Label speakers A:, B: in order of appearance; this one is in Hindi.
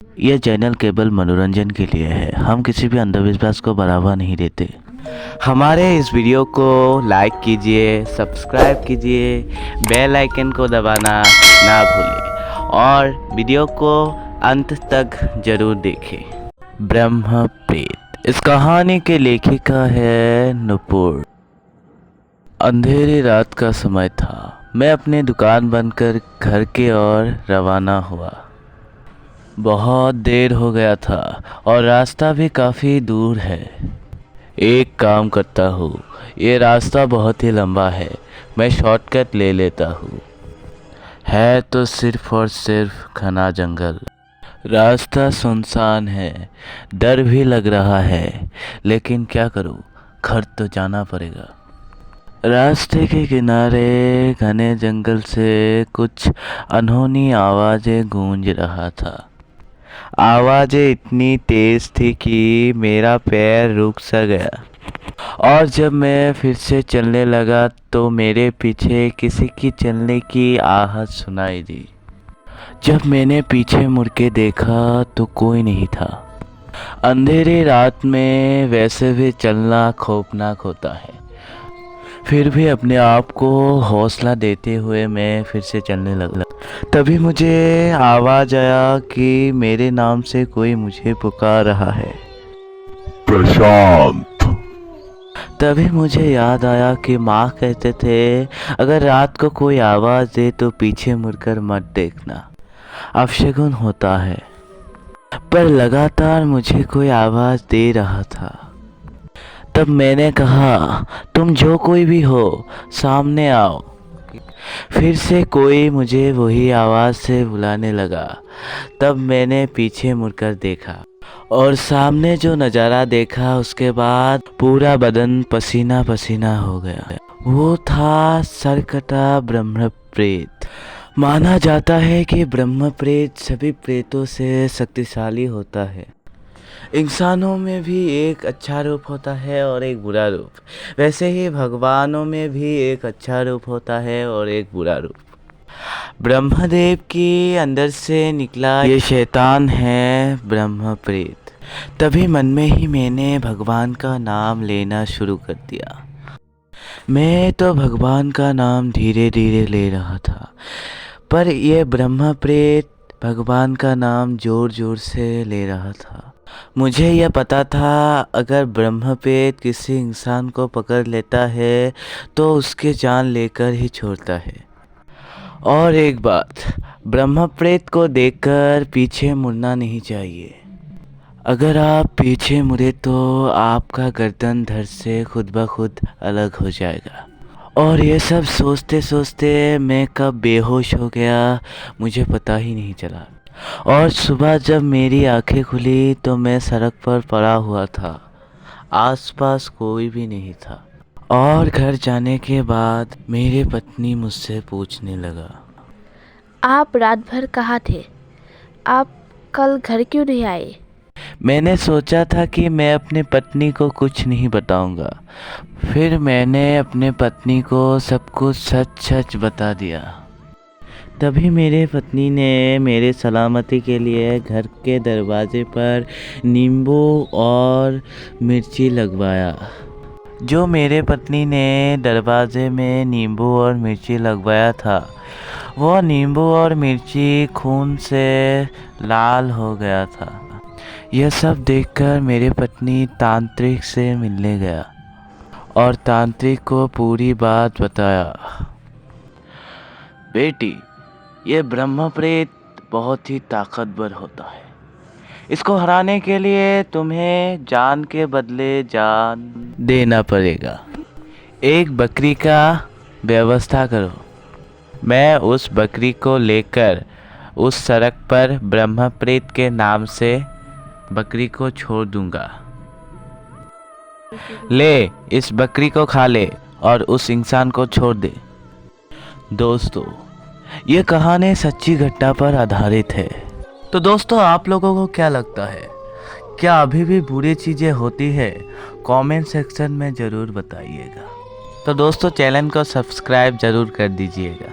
A: यह चैनल केवल मनोरंजन के लिए है। हम किसी भी अंधविश्वास को बढ़ावा नहीं देते। हमारे इस वीडियो को लाइक कीजिए, सब्सक्राइब कीजिए, बेल आइकन को दबाना ना भूलें और वीडियो को अंत तक जरूर देखें। ब्रह्म प्रेत। इस कहानी के लेखिका है नुपुर। अंधेरी रात का समय था। मैं अपनी दुकान बंद कर घर की ओर रवाना हुआ। बहुत देर हो गया था और रास्ता भी काफ़ी दूर है। एक काम करता हूँ, ये रास्ता बहुत ही लंबा है, मैं शॉर्टकट ले लेता हूँ। है तो सिर्फ और सिर्फ घना जंगल। रास्ता सुनसान है, डर भी लग रहा है, लेकिन क्या करूँ, घर तो जाना पड़ेगा। रास्ते के किनारे घने जंगल से कुछ अनहोनी आवाज़ें गूंज रहा था। आवाज़ें इतनी तेज थी कि मेरा पैर रुक सा गया और जब मैं फिर से चलने लगा तो मेरे पीछे किसी की चलने की आहट सुनाई दी। जब मैंने पीछे मुड़ के देखा तो कोई नहीं था। अंधेरी रात में वैसे भी चलना खौफनाक होता है। फिर भी अपने आप को हौसला देते हुए मैं फिर से चलने लगा। तभी मुझे आवाज़ आया कि मेरे नाम से कोई मुझे पुकार रहा है,
B: प्रशांत।
A: तभी मुझे याद आया कि माँ कहते थे अगर रात को कोई आवाज़ दे तो पीछे मुड़कर मत देखना, अपशगुन होता है। पर लगातार मुझे कोई आवाज़ दे रहा था। तब मैंने कहा, तुम जो कोई भी हो सामने आओ। फिर से कोई मुझे वही आवाज़ से बुलाने लगा। तब मैंने पीछे मुड़कर देखा और सामने जो नज़ारा देखा उसके बाद पूरा बदन पसीना पसीना हो गया। वो था सरकटा ब्रह्म प्रेत। माना जाता है कि ब्रह्म प्रेत सभी प्रेतों से शक्तिशाली होता है। इंसानों में भी एक अच्छा रूप होता है और एक बुरा रूप। वैसे ही भगवानों में भी एक अच्छा रूप होता है और एक बुरा रूप। ब्रह्मदेव के अंदर से निकला ये शैतान है ब्रह्म प्रेत। तभी मन में ही मैंने भगवान का नाम लेना शुरू कर दिया। मैं तो भगवान का नाम धीरे धीरे ले रहा था, पर यह ब्रह्म प्रेत भगवान का नाम जोर जोर से ले रहा था। मुझे यह पता था अगर ब्रह्म प्रेत किसी इंसान को पकड़ लेता है तो उसके जान लेकर ही छोड़ता है। और एक बात, ब्रह्म प्रेत को देखकर पीछे मुड़ना नहीं चाहिए। अगर आप पीछे मुड़े तो आपका गर्दन धड़ से खुद ब खुद अलग हो जाएगा। और ये सब सोचते सोचते मैं कब बेहोश हो गया मुझे पता ही नहीं चला। और सुबह जब मेरी आंखें खुली तो मैं सड़क पर पड़ा हुआ था। आसपास कोई भी नहीं था। और घर जाने के बाद मेरी पत्नी मुझसे पूछने लगा,
C: आप रात भर कहाँ थे? आप कल घर क्यों नहीं आए?
A: मैंने सोचा था कि मैं अपनी पत्नी को कुछ नहीं बताऊंगा। फिर मैंने अपनी पत्नी को सब कुछ सच सच बता दिया। तभी मेरे पत्नी ने मेरे सलामती के लिए घर के दरवाजे पर नींबू और मिर्ची लगवाया। जो मेरे पत्नी ने दरवाजे में नींबू और मिर्ची लगवाया था वो नींबू और मिर्ची खून से लाल हो गया था। यह सब देखकर मेरी पत्नी तांत्रिक से मिलने गया और तांत्रिक को पूरी बात बताया। बेटी, ये ब्रह्म प्रेत बहुत ही ताकतवर होता है। इसको हराने के लिए तुम्हें जान के बदले जान देना पड़ेगा। एक बकरी का व्यवस्था करो। मैं उस बकरी को लेकर उस सड़क पर ब्रह्म प्रेत के नाम से बकरी को छोड़ दूंगा। ले, इस बकरी को खा ले और उस इंसान को छोड़ दे। दोस्तों, ये कहानी सच्ची घटना पर आधारित है। तो दोस्तों, आप लोगों को क्या लगता है, क्या अभी भी बुरी चीज़ें होती है? कमेंट सेक्शन में ज़रूर बताइएगा। तो दोस्तों, चैनल को सब्सक्राइब ज़रूर कर दीजिएगा।